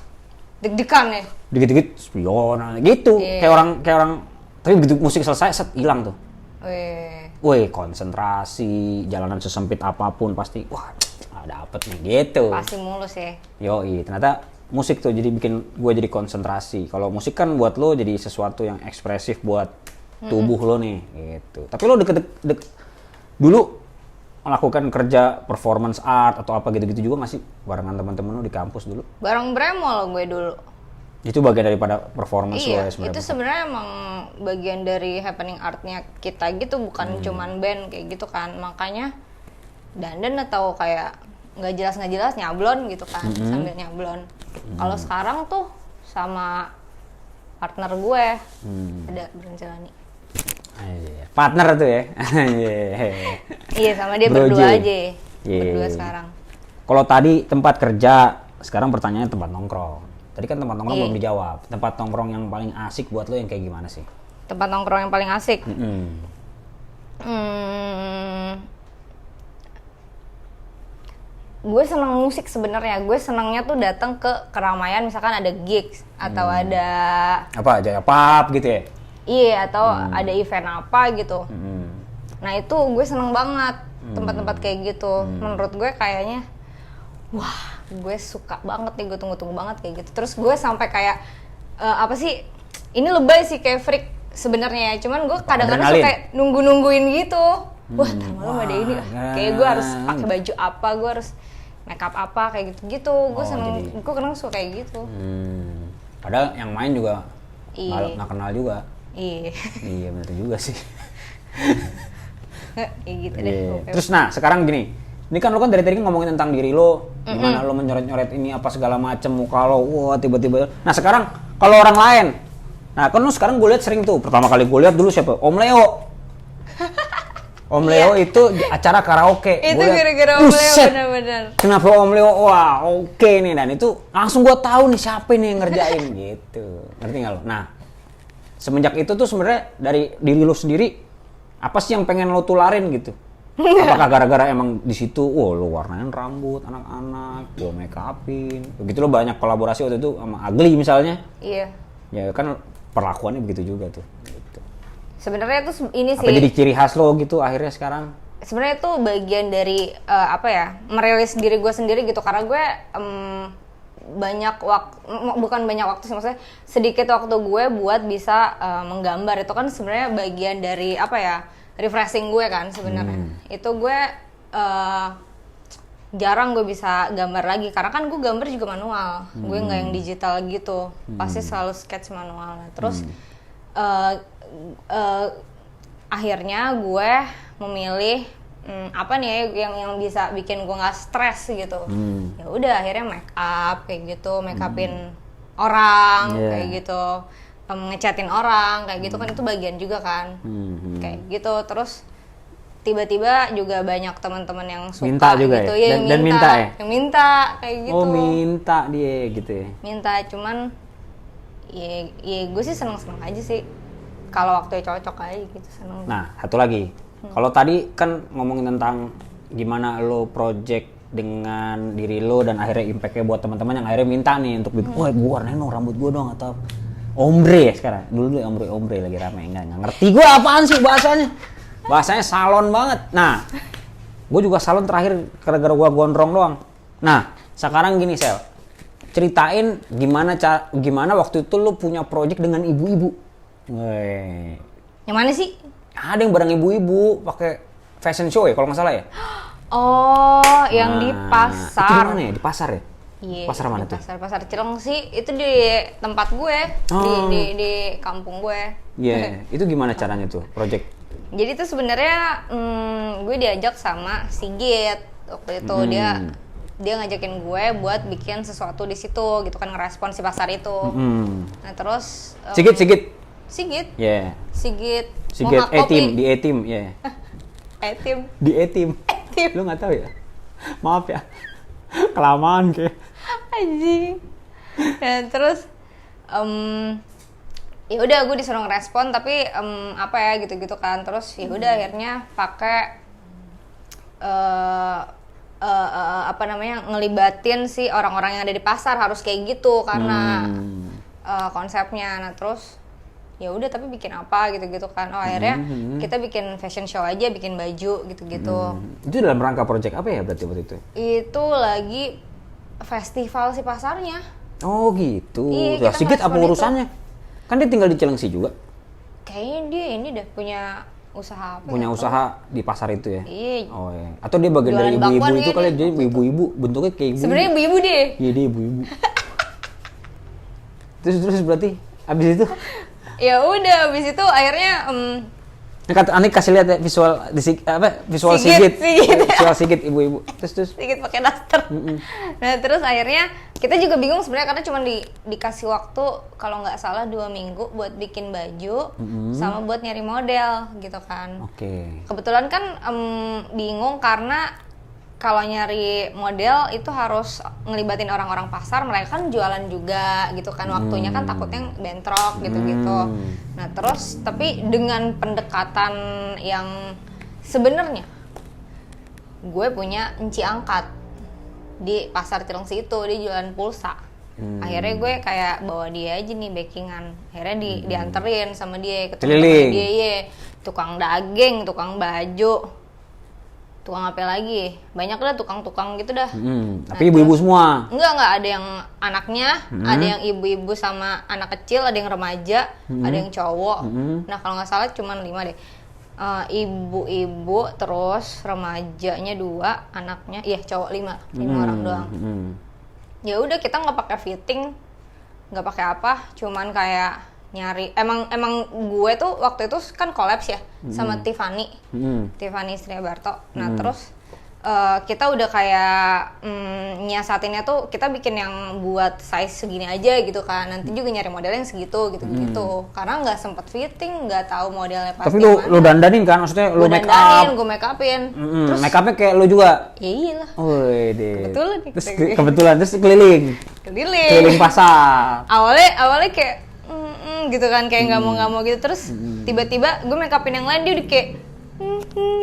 Deg-degan ya. Dikit-dikit spion gitu. Iya. Kayak orang tapi begitu musik selesai set hilang tuh. Wih. Konsentrasi, jalanan sesempit apapun pasti wah dapet nih gitu. Pasti mulus ya. Yoi, ternyata musik tuh jadi bikin gue jadi konsentrasi. Kalau musik kan buat lo jadi sesuatu yang ekspresif buat tubuh lo nih gitu. Tapi lo dulu melakukan kerja performance art atau apa gitu-gitu juga nggak sih barengan teman-teman lo di kampus dulu? Bareng Bremol gue dulu. Itu bagian daripada performance lo Iya, ya sebenarnya. itu sebenarnya emang bagian dari happening artnya kita gitu, bukan cuman band kayak gitu kan. Makanya dandan atau kayak nggak jelas nyablon gitu kan, sambil nyablon. Kalau sekarang tuh sama partner gue ada Broncelani. Partner tuh ya. Iya, sama dia Broje. berdua aja. Iya. Berdua sekarang. Kalau tadi tempat kerja, sekarang pertanyaannya tempat nongkrong. Tadi kan tempat nongkrong Iya. belum dijawab. Tempat nongkrong yang paling asik buat lo yang kayak gimana sih? Tempat nongkrong yang paling asik. Gue seneng musik sebenarnya. Gue senengnya tuh datang ke keramaian, misalkan ada gigs atau ada Apa Jaya Pub gitu ya? iya atau ada event apa gitu. Nah itu gue seneng banget tempat-tempat kayak gitu. Menurut gue kayaknya wah gue suka banget nih, gue tunggu-tunggu banget kayak gitu. Terus gue sampai kayak apa sih, ini lebay sih kayak freak sebenarnya ya. Cuman gue kadang-kadang suka kayak nungguin gitu. Wah ntar malam ada ini, kayak gue harus pakai baju apa, gue harus makeup apa kayak gitu-gitu. Gue seneng, gue kadang suka kayak gitu. Padahal yang main juga nggak kenal juga. Iya. Iya bener juga sih. Kayak gitu deh. Terus nah sekarang gini, ini kan lo kan dari tadi ngomongin tentang diri lo, gimana lo menyoret-nyoret ini apa segala macem, muka lo, wah tiba-tiba. Nah sekarang kalau orang lain, nah kan lo sekarang gue lihat sering tuh, pertama kali gue lihat dulu siapa? Om Leo. Om Leo itu acara karaoke. Itu gara-gara Om Leo, benar-benar. Kenapa Om Leo? Wah oke nih, dan itu langsung gue tahu nih siapa nih yang ngerjain gitu. Ngerti nggak lo? Nah semenjak itu tuh sebenarnya dari diri lo sendiri apa sih yang pengen lo tularin gitu? Apakah gara-gara emang di situ, lo warnain rambut anak-anak, lo make upin, begitu lo banyak kolaborasi waktu itu sama Agli misalnya? Iya. Ya kan perlakuannya begitu juga tuh. Gitu. Sebenarnya itu ini sih. Apa jadi ciri khas lo gitu akhirnya sekarang? Sebenarnya itu bagian dari apa ya, merilis diri gue sendiri gitu, karena gue banyak waktu, bukan banyak waktu sih, maksudnya sedikit waktu gue buat bisa menggambar. Itu kan sebenarnya bagian dari apa ya, refreshing gue kan sebenarnya. Itu gue jarang gue bisa gambar lagi karena kan gue gambar juga manual. Gue nggak yang digital gitu, pasti selalu sketch manual. Terus akhirnya gue memilih apa nih yang bisa bikin gue nggak stres gitu. Ya udah akhirnya make up kayak gitu, make upin orang kayak gitu, ngechatin orang kayak gitu kan, itu bagian juga kan. Kayak gitu. Terus tiba-tiba juga banyak teman-teman yang suka minta juga gitu ya? Dan minta ya? Yang minta kayak gitu. Oh minta dia gitu ya? Minta, cuman ya gue sih seneng-seneng aja sih kalau waktunya cocok aja gitu, seneng. Nah satu lagi, kalau tadi kan ngomongin tentang gimana lo project dengan diri lo dan akhirnya impact-nya buat teman-teman yang akhirnya minta nih untuk bikin, wah gue warnain dong rambut gue dong, atau ombre ya sekarang. Dulu ombre lagi rame, nggak ngerti gue apaan sih bahasanya. Bahasanya salon banget. Nah, gue juga salon terakhir gara-gara gue gondrong doang. Nah, sekarang gini Sel, ceritain gimana waktu itu lu punya project dengan ibu-ibu. Weh. Yang mana sih? Ada yang bareng ibu-ibu pakai fashion show ya kalau nggak salah ya. Oh, yang di pasar. Itu di mana ya? Di pasar ya? Iya. Pasar mana tuh? Pasar Cilengsi. Itu di tempat gue, di kampung gue. Iya. Itu gimana caranya tuh project? Jadi tuh sebenarnya gue diajak sama Sigit waktu itu. Dia ngajakin gue buat bikin sesuatu di situ gitu kan, ngerespon si pasar itu. Nah terus Sigit. Yeah. Sigit. E-team, di E-team, ya. E-team. Di E-team. Lu nggak tahu ya? Maaf ya. Kelamaan kayak. Anjing. Nah, terus ya udah gue disuruh ngerespon tapi apa ya gitu-gitu kan. Terus ya udah akhirnya pakai apa namanya, ngelibatin si orang-orang yang ada di pasar, harus kayak gitu karena konsepnya. Nah terus ya udah tapi bikin apa gitu-gitu kan. Oh akhirnya kita bikin fashion show aja, bikin baju gitu-gitu. Itu dalam rangka project apa ya berarti waktu itu? Itu lagi festival si pasarnya. Oh gitu. Iya, Sigit apa urusannya? Kan dia tinggal di Cilengsi juga. Kayaknya dia ini deh punya usaha apa? Punya usaha di pasar itu ya? Iya. Oh iya. Atau dia bagian dari Jualan ibu-ibu bakwan itu ya kali, dia jadi ibu-ibu bentuknya kayak ibu. Sebenarnya ibu-ibu deh. Iya dia ibu-ibu. terus berarti abis itu? Ya udah, abis itu akhirnya Ani kasih lihat ya visual Sigit. Visual Sigit ibu-ibu. Terus Sigit pakai daster. Nah, terus akhirnya kita juga bingung sebenarnya karena cuma dikasih waktu kalau nggak salah 2 minggu buat bikin baju sama buat nyari model gitu kan. Oke. Kebetulan kan bingung karena kalau nyari model itu harus ngelibatin orang-orang pasar, mereka kan jualan juga gitu kan, waktunya kan takutnya bentrok gitu-gitu. Nah terus tapi dengan pendekatan yang sebenarnya gue punya enci angkat di pasar Cilengsi itu, dia jualan pulsa. Akhirnya gue kayak bawa dia aja nih backingan, akhirnya dianterin sama dia ke temen dia, ye. Tukang daging, tukang baju, tukang apa lagi, banyak dah tukang-tukang gitu dah. Tapi ibu-ibu semua? Enggak, ada yang anaknya, ada yang ibu-ibu sama anak kecil, ada yang remaja, ada yang cowok. Nah kalau nggak salah cuman 5 deh. Ibu-ibu, terus remajanya 2, anaknya, iya cowok 5 orang doang. Ya udah kita nggak pakai fitting, nggak pakai apa, cuman kayak nyari, emang gue tuh waktu itu kan kolaps ya sama Tiffany istrinya Barto. Nah terus kita udah kayak nyiasatinnya tuh kita bikin yang buat size segini aja gitu kan, nanti juga nyari model yang segitu gitu karena nggak sempet fitting, nggak tahu modelnya pasti. Tapi lu dandanin kan, maksudnya lu make up? Gue make upin. Terus make upnya kayak lu juga? Ya iyalah. Kebetulan terus keliling pasar. Awalnya kayak gitu kan, kayak nggak mau gitu, terus tiba-tiba gue make upin yang lain, dia udah kayak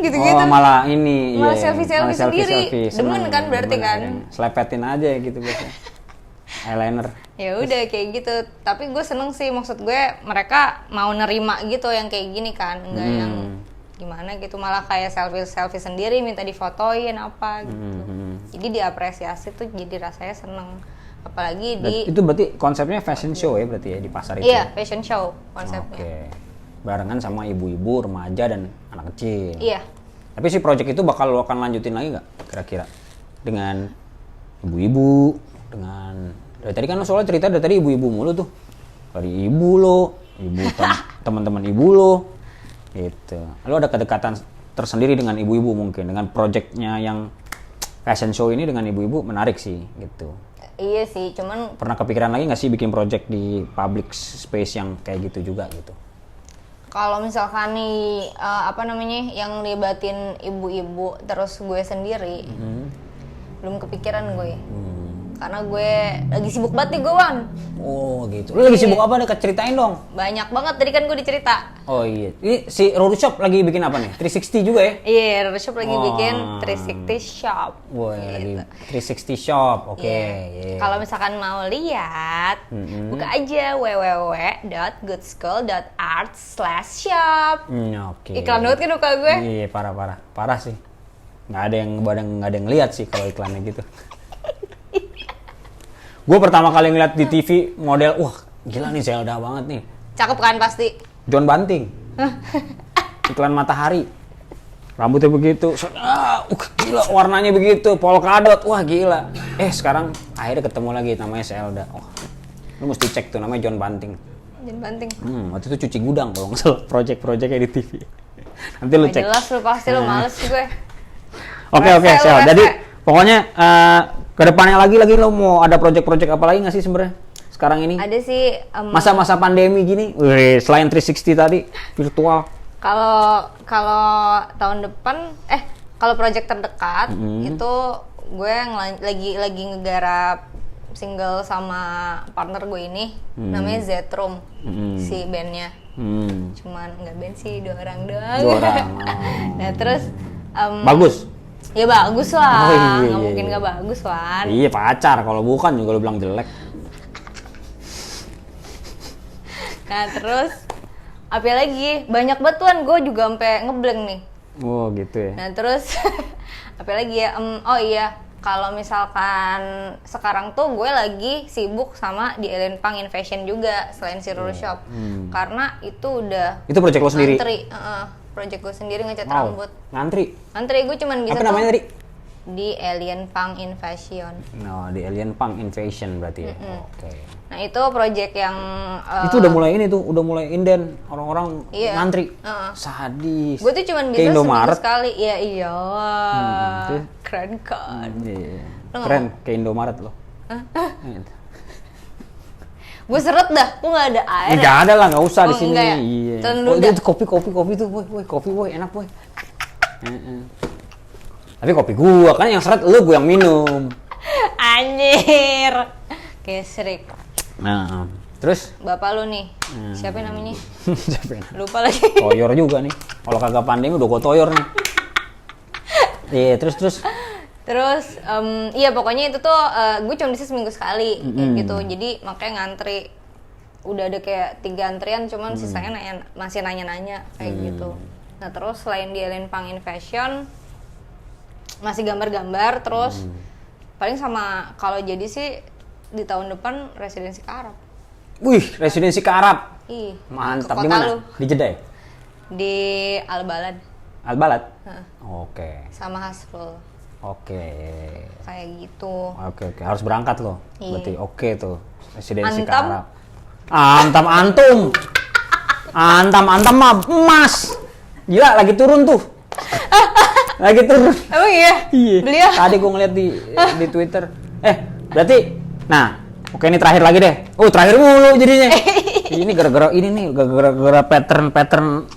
gitu-gitu. Malah selfie sendiri. Demen kan berarti kan. Selepetin aja gitu biasanya. Eyeliner. Ya udah kayak gitu. Tapi gue seneng sih, maksud gue mereka mau nerima gitu yang kayak gini kan, enggak yang gimana gitu, malah kayak selfie sendiri minta difotoin apa gitu. Jadi diapresiasi tuh, jadi rasanya seneng. Apalagi itu berarti konsepnya fashion show ya berarti ya di pasar itu? Iya, fashion show konsepnya. Oke. Barengan sama ibu-ibu, remaja, dan anak kecil. Iya. Tapi si project itu bakal lo akan lanjutin lagi nggak kira-kira? Dengan ibu-ibu, dengan... Dari tadi kan lo soalnya cerita dari tadi ibu-ibu mulu tuh. Dari ibu lo, teman-teman ibu lo. Gitu. Lo ada kedekatan tersendiri dengan ibu-ibu mungkin, dengan projectnya yang fashion show ini dengan ibu-ibu menarik sih gitu. Iya sih, cuman... Pernah kepikiran lagi nggak sih bikin project di public space yang kayak gitu juga gitu? Kalau misalkan nih, yang libatin ibu-ibu terus gue sendiri, belum kepikiran gue. karena gue lagi sibuk banget nih gue, Wan. Oh gitu. Lu lagi sibuk apa nih? Ceritain dong. Banyak banget, tadi kan gue dicerita. Oh iya. Ini si Roro Shop lagi bikin apa nih? 360 juga ya? Iya, Roro Shop lagi bikin 360 Shop. Wah, gitu. lagi 360 Shop. Oke. Yeah. Kalau misalkan mau lihat, buka aja www.goodschool.art/shop. Oke. Iklan banget kan muka gue? Iya, parah sih. Nggak ada yang lihat sih kalau iklannya gitu. Gue pertama kali ngeliat di TV model, wah gila nih Zelda banget nih. Cakep kan pasti? John Banting. Iklan Matahari. Rambutnya begitu. Gila warnanya begitu. Polkadot. Wah gila. Sekarang akhirnya ketemu lagi namanya Zelda. Oh, lu mesti cek tuh namanya John Banting. John Banting. Waktu itu cuci gudang kalau nggak salah project-projectnya di TV. Nanti lu cek. Jelas lu pasti lu males gue. Oke, Sel. Jadi pokoknya kedepannya lagi lo mau ada project-project apa lagi nggak sih sebenarnya sekarang ini? Ada sih. Masa-masa pandemi gini, selain 360 tadi virtual. Kalau tahun depan, kalau project terdekat itu gue lagi ngegarap single sama partner gue ini, namanya Z-Room, si bandnya. Cuman nggak band sih, 2 orang doang. 2 orang. Nah terus. Bagus. Ya bagus lah, iya, nggak mungkin nggak bagus Wan. Iya pacar, kalau bukan juga lu bilang jelek. Nah terus, apa lagi? Banyak banget Wan, gue juga sampai ngeblank nih. Oh gitu ya. Nah terus, apa lagi ya? Oh iya, kalau misalkan sekarang tuh gue lagi sibuk sama di Alien Punk in Fashion juga selain si Roro Shop. Karena itu udah itu project lo sendiri? Ngantri, project gue sendiri ngecat rambut. Ngantri Gue cuman bisa apa namanya tadi? Di Alien Punk in Fashion. No, di Alien Punk in Fashion berarti ya? Oke. Nah itu project yang itu udah mulai ini tuh, udah mulai inden orang-orang ngantri. Sadis. Gue tuh cuman bisa seminggu sekali. Ya iya. Keren kan. Iya. Keren kayak Indomaret loh. Gue seret dah, gue nggak ada air. Nggak ada lah, nggak usah di sini. Ya? Iya. Itu kopi tuh, kopi enak boy. Tapi kopi gua kan yang seret, lu gua yang minum. Anjir, kesrik. Nah, terus? Bapak lu nih, siapa namanya? Siapa? Lupa lagi. Toyor juga nih. Kalau kagak pandemi udah gua toyor nih. Iya, terus. Terus, iya pokoknya itu tuh gue cuma bisa seminggu sekali gitu. Jadi makanya ngantri. Udah ada kayak 3 antrian, cuman sisanya masih nanya-nanya kayak gitu. Nah terus selain di Alien Punk in Fashion, masih gambar-gambar. Terus paling sama kalau jadi sih di tahun depan residensi ke Arab. Wih, residensi ke Arab? Ih, mantap. Di mana? Di Jeddah ya? Di Al-Balad. Al-Balad? Oke. Sama Hasrul. Oke. Kayak gitu. Oke. Harus berangkat loh. Berarti oke tuh. Residensi ke Antam? Arab. Antam mah emas. Gila lagi turun tuh. Lagi turun. Emang iya? Iya. Beli ya? Tadi gue ngeliat di Twitter. Berarti nah, oke ini terakhir lagi deh. Oh, terakhir mulu jadinya. Ini gara-gara pattern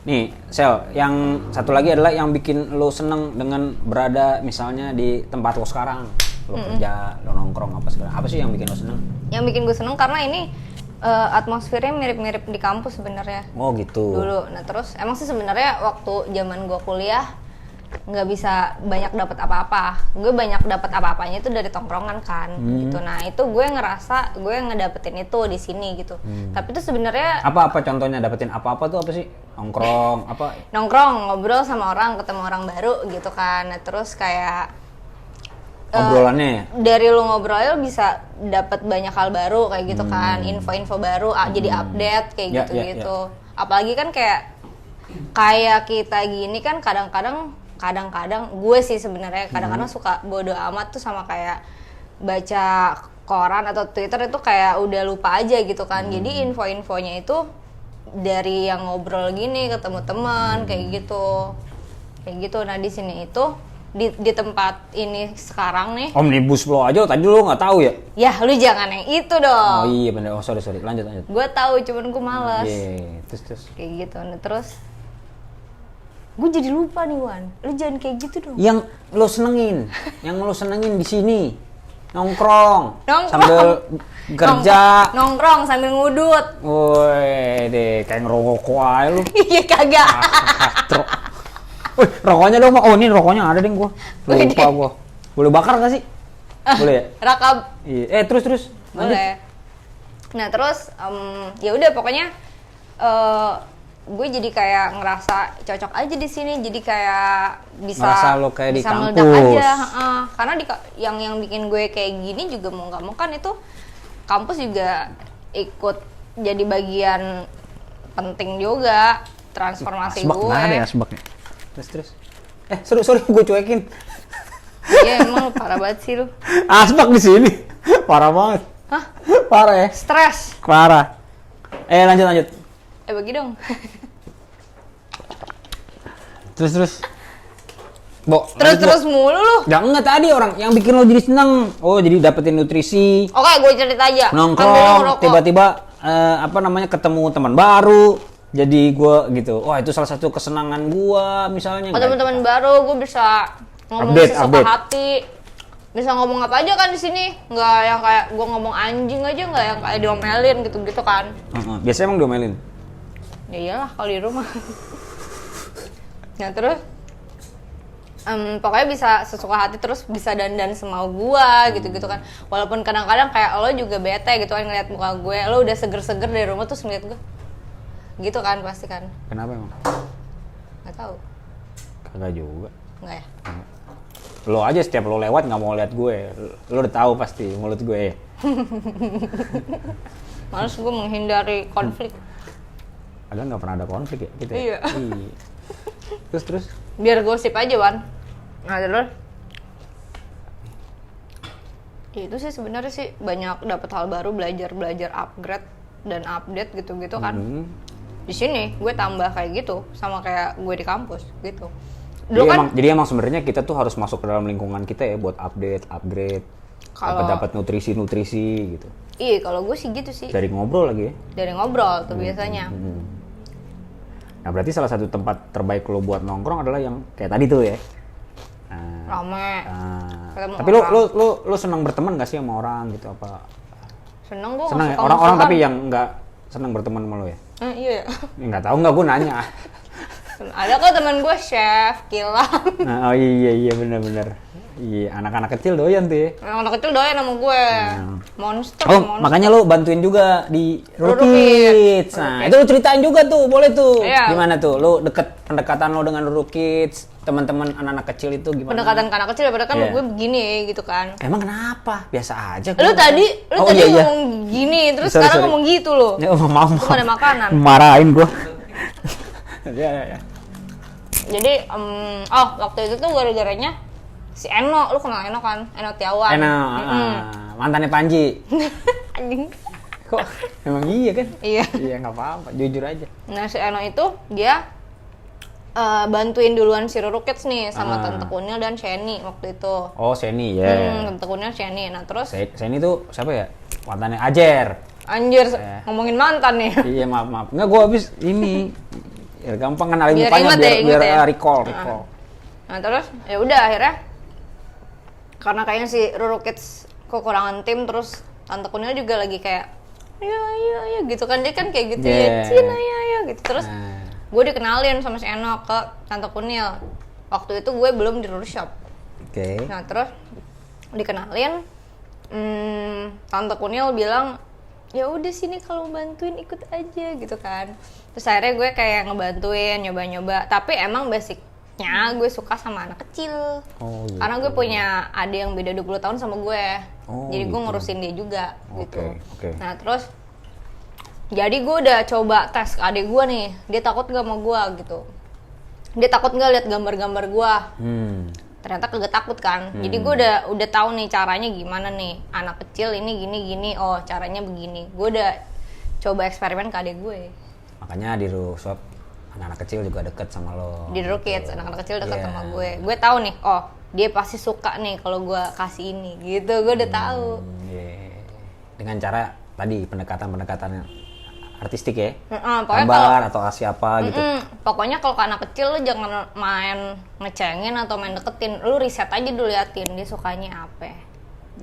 nih, Sel, yang satu lagi adalah yang bikin lo seneng dengan berada misalnya di tempat lo sekarang. Lo kerja, lo nongkrong apa segala. Apa sih yang bikin lo seneng? Yang bikin gue seneng karena ini atmosfernya mirip-mirip di kampus sebenarnya. Oh gitu. Dulu. Nah terus emang sih sebenarnya waktu zaman gue kuliah nggak bisa banyak dapat apa-apa. Gue banyak dapat apa-apanya itu dari tongkrongan kan, gitu. Nah itu gue ngerasa gue ngedapetin itu di sini gitu. Tapi itu sebenarnya apa contohnya dapetin apa-apa tuh apa sih? Nongkrong apa? Nongkrong, ngobrol sama orang, ketemu orang baru gitu kan. Nah terus kayak obrolannya dari lu ngobrol bisa dapat banyak hal baru kayak gitu kan, info-info baru, jadi update kayak gitu-gitu. Apalagi kan kayak kita gini kan kadang-kadang gue sih sebenarnya kadang-kadang suka bodo amat tuh sama kayak baca koran atau Twitter itu kayak udah lupa aja gitu kan. Jadi info-infonya itu dari yang ngobrol gini ketemu teman kayak gitu. Nah di sini itu di tempat ini sekarang nih. Omnibus Law aja tadi lu nggak tahu ya? Ya lu jangan yang itu dong. Oh iya bener. Oh sorry. Lanjut. Gue tahu cuman gue malas. Iya. Terus. Kayak gitu. Nah terus Gue jadi lupa nih Wan, lu jangan kayak gitu dong. Yang lo senengin di sini nongkrong sambil kerja. Nongkrong sambil ngudut. Woi, deh kayak ngerokok aja lu. Iya kagak. Wih, rokoknya dong. Oh, ini rokoknya ada deh gua. Lupa gua. Boleh bakar gak sih? Boleh ya? Rakab. Iya. Terus. Boleh. Nah, terus ya udah pokoknya gue jadi kayak ngerasa cocok aja di sini, jadi kayak bisa lo kayak bisa di meledak kampus aja. Karena yang bikin gue kayak gini juga mau nggak mau kan itu kampus juga ikut jadi bagian penting juga transformasi asbak gue. Nggak ada ya asbaknya. Terus. Sorry gue cuekin. Iya emang parah banget sih lu. Asbak di sini. Parah banget. Hah? Parah ya? Stres. Parah. Lanjut. Bagi dong. Terus. Terus mulu lu. Ya enggak, tadi orang yang bikin lo jadi seneng. Oh, jadi dapetin nutrisi. Oke, gue cerita aja. Nongkrong, tiba-tiba ketemu teman baru. Jadi gue gitu. Wah, itu salah satu kesenangan gue misalnya. Teman-teman baru, gue bisa ngomong sesuka hati. Bisa ngomong apa aja kan di sini. Nggak yang kayak gue ngomong anjing aja, nggak yang kayak diomelin gitu-gitu kan. Biasanya emang diomelin? Ya iyalah kalau di rumah. Nah terus pokoknya bisa sesuka hati, terus bisa dandan semau gua gitu-gitu kan. Walaupun kadang-kadang kayak lo juga bete gitu kan ngeliat muka gue, lo udah seger-seger dari rumah terus ngeliat gue gitu kan pasti kan. Kenapa emang? Nggak tahu. Kagak juga. Nggak ya? Lo aja setiap lo lewat nggak mau lihat gue, lo udah tahu pasti mulut gue. Males gue menghindari konflik. Agak nggak pernah ada konflik ya gitu. Iya. Terus. Biar gosip aja Wan. Nah terus. Ya, itu sih sebenarnya sih banyak dapat hal baru, belajar upgrade dan update gitu-gitu kan. Di sini gue tambah kayak gitu sama kayak gue di kampus gitu. Jadi emang sebenarnya kita tuh harus masuk ke dalam lingkungan kita ya buat upgrade, dapat nutrisi gitu. Iya, kalau gue sih gitu sih. Dari ngobrol lagi ya. Dari ngobrol tuh biasanya. Nah, berarti salah satu tempat terbaik lo buat nongkrong adalah yang kayak tadi tuh ya. Rame. Tapi lo senang berteman gak sih sama orang gitu apa? Seneng gue. Senang ya? Orang tapi yang nggak senang berteman sama lo ya? Iya ya. Nggak tahu, nggak, gue nanya. Ada kok teman gue chef, Kilang. Oh iya benar. Iya, anak-anak kecil doyan tuh ya. Anak kecil doyan sama gue. Monster. Makanya lo bantuin juga di Ruru-Kids. Nah, itu lo ceritain juga tuh, boleh tuh. Iya. Gimana tuh? Lo pendekatan lo dengan Ruru-Kids, teman-teman anak kecil itu gimana? Pendekatan ke anak kecil, padahal kan gue begini gitu kan. Emang kenapa? Biasa aja. Lu tadi ngomong gini, terus sekarang ngomong gitu lo. Ya, maaf. Itu ada makanan. Marahin gue. Ya. Jadi, waktu itu tuh gara-garanya si Eno, lu kenal Eno kan? Eno Tiawan. Mantannya Panji. Anjing. Kok emang iya kan? Iya. Iya, nggak apa-apa, jujur aja. Nah si Eno itu dia bantuin duluan si Ruru-Kids nih sama Tante Kunil dan Sheni waktu itu. Oh Sheni ya. Tante Kunil, Sheni. Nah terus Sheni tuh siapa ya? Mantannya Ajer. Anjir, ngomongin mantan nih. Iya maaf. Nggak, gue habis ini. Biar gampang kenalin mukanya, biar recall. Nah terus ya udah akhirnya karena kayaknya si Ruru-Kids kekurangan tim, terus Tante Kunil juga lagi kayak iya gitu kan, dia kan kayak gitu ya Cina ya gitu. Terus gue dikenalin sama si Eno ke Tante Kunil. Waktu itu gue belum di Ruru Shop. Nah terus dikenalin, Tante Kunil bilang ya udah sini kalau bantuin ikut aja gitu kan. Terus akhirnya gue kayak ngebantuin, nyoba-nyoba. Tapi emang basicnya gue suka sama anak kecil. Gitu. Karena gue punya adik yang beda 20 tahun sama gue. Jadi gue ngurusin dia juga gitu. Nah terus jadi gue udah coba tes ke adik gue nih. Dia takut gak sama gue gitu. Dia takut gak lihat gambar-gambar gue. Ternyata kagak takut kan. Jadi gue udah tahu nih caranya gimana nih. Anak kecil ini gini, oh caranya begini. Gue udah coba eksperimen ke adik gue. Makanya di Ruru Shop anak-anak kecil juga deket sama lo. Di Ruru-Kids anak-anak kecil deket sama gue. Gue tahu nih, oh dia pasti suka nih kalau gue kasih ini gitu. Gue udah tahu. Dengan cara tadi pendekatan artistik ya? Pokoknya Gambar atau siapa gitu? Pokoknya kalau ke anak kecil lu jangan main ngecengin atau main deketin. Lu riset aja dulu, liatin dia sukanya apa.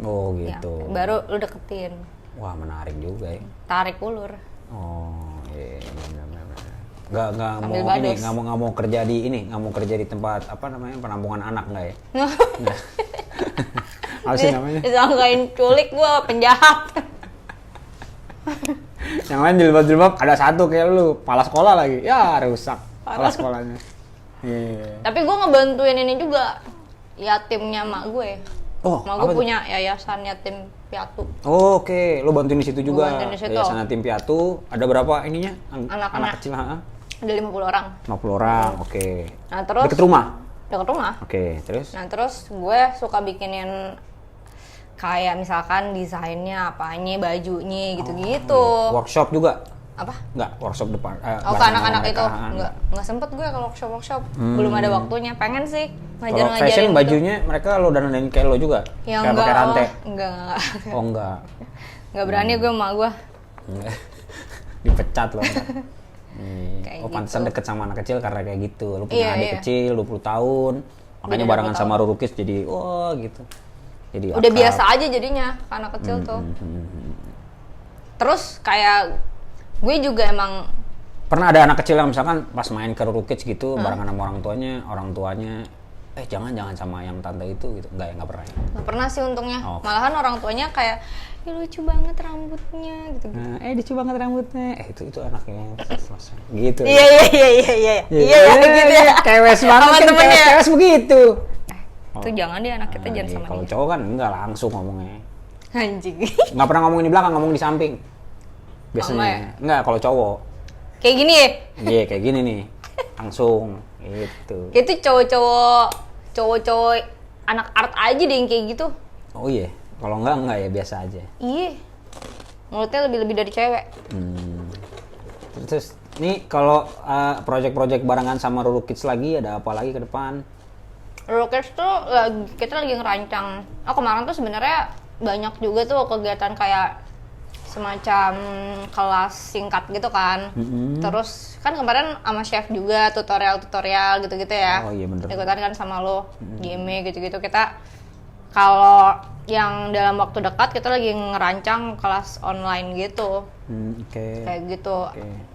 Oh Ya, gitu. baru lu deketin. Wah menarik juga ya. Tarik ulur. Oh iya, benar. Nggak Sambil mau ini, bados. nggak mau kerja di ini, nggak mau kerja di tempat apa namanya penampungan anak nggak ya? Nggak. Apa sih namanya? Disangkain culik gua, penjahat. Yang lain jilbab ada satu kayak lu, kepala sekolah lagi, ya rusak kepala sekolahnya. Iya. Tapi gua ngebantuin ini juga, yatimnya mak gue. Oh, Mak apa gue tuh? punya yayasan yatim piatu. Oh, oke, lu bantuin di situ juga. bantuin di situ. Yayasan Yatim Piatu. Ada berapa ininya? Anak-anak. Anak kecil, ha? Ada 50 orang. 50 orang, oke. Nah terus Deket rumah? deket rumah. Oke, terus? Nah terus gue suka bikinin kayak misalkan desainnya, apanya, bajunya gitu-gitu. Workshop juga? Apa? Enggak, workshop depan. Oh, ke bareng anak-anak sama itu mereka, nggak sempet gue kalau workshop. Belum ada waktunya. Pengen sih Kalau ngajarin fashion gitu. bajunya mereka lo dandanin kayak lo juga? Ya kayak enggak pakai rantai? lah. Enggak. Oh enggak. Enggak berani gue sama gue. Enggak. Dipecat lo. Kayak Oh pantesan gitu. deket sama anak kecil karena kayak gitu. Lo punya Iya, adik iya. kecil 20 tahun. Makanya Beda barengan 20 sama Rurukis jadi wah gitu. Jadi Udah akrab. biasa aja jadinya ke anak kecil tuh. Terus kayak gue juga emang Pernah ada anak kecil yang misalkan pas main ke Rurukis gitu barengan sama orang tuanya jangan sama yang tante itu gitu. Enggak pernah ya. nggak pernah sih untungnya. Oh. Malahan orang tuanya kayak, "Ih, lucu banget rambutnya," gitu. Nah, lucu banget rambutnya. Itu anaknya. Gitu. Iya gitu ya. Kewes banget Sama kan, temennya. kewes begitu. Itu jangan deh anak kita jangan sama Kalau dia. cowok kan enggak langsung ngomongnya. Anjing. Nggak pernah ngomongin di belakang, ngomong di samping. Mama ya? Biasanya. Enggak, kalau cowok. Kayak gini ya. Iya, kayak gini nih. Langsung gitu. Itu cowok-cowok anak art aja deh yang kayak gitu. Oh iya. Kalau enggak ya biasa aja. Iya. Mulutnya lebih dari cewek. Terus nih kalau project-project barengan sama Ruru Kids lagi ada apa lagi ke depan? Rockers tuh kita lagi ngerancang. Kemarin tuh sebenarnya banyak juga tuh kegiatan kayak semacam kelas singkat gitu kan. Terus kan kemarin sama chef juga tutorial gitu-gitu ya. Oh iya bener. Ikutan kan sama lo, GME gitu-gitu. Kita kalau yang dalam waktu dekat kita lagi ngerancang kelas online gitu. Oke. Kayak gitu.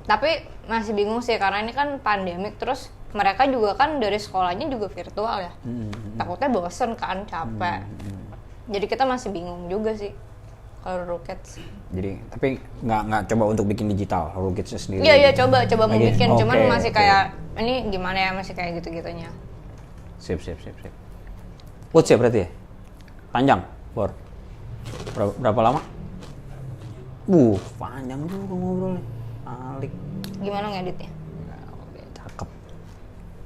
Tapi masih bingung sih karena ini kan pandemik, terus mereka juga kan dari sekolahnya juga virtual ya. Takutnya bosen kan, capek. Jadi kita masih bingung juga sih kalau Rockets. Jadi tapi nggak coba untuk bikin digital Ruru Kids sendiri. Iya coba mau Lagi? bikin, cuman Oke, masih oke. kayak ini gimana ya, masih kayak gitu-gitunya. Sip. Woods ya berarti ya? Panjang, Bor? Berapa lama? Panjang juga ngobrolnya. Alik. Gimana ngeditnya? Oke, cakep.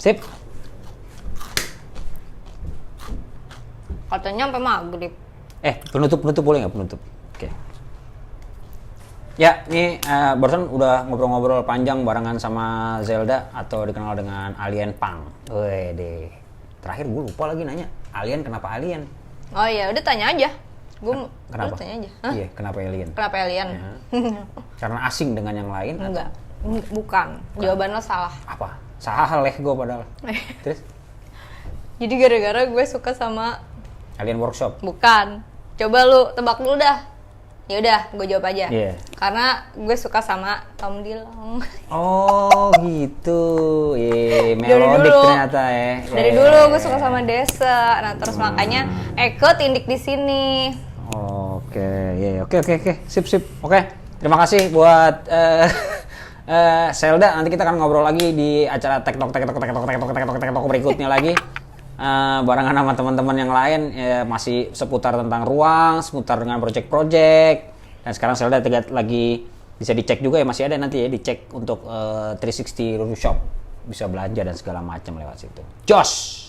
Sip. Katanya sampai maghrib. Penutup boleh nggak penutup? Oke. Ya, ini barusan udah ngobrol-ngobrol panjang barengan sama Zelda atau dikenal dengan Alien Pang. Wede. Terakhir gue lupa lagi nanya, Alien kenapa Alien? Oh iya, udah tanya aja. Kenapa? Udah tanya aja. Hah? Iya, kenapa Alien? Kenapa alien? Karena asing dengan yang lain? Enggak. Bukan. Jawaban lo salah. Apa? Salah leh gue padahal. Terus? Jadi gara-gara gue suka sama Alien Workshop? bukan. Coba lu tebak dulu dah. Ya udah, gue jawab aja. Iya. Karena gue suka sama Tom Dilong. Oh gitu, melodik dulu. ternyata ya. Dari dulu gue suka sama Desa. Nah terus makanya Eko tindik di sini. Oke, sip. Oke, terima kasih buat Zelda. Nanti kita akan ngobrol lagi di acara TikTok berikutnya lagi. Barengan sama teman-teman yang lain masih seputar tentang ruang, seputar dengan project-project. Dan sekarang Zelda lagi bisa dicek juga ya, masih ada nanti ya dicek untuk 360 Ruru Shop, bisa belanja dan segala macam lewat situ. Josh.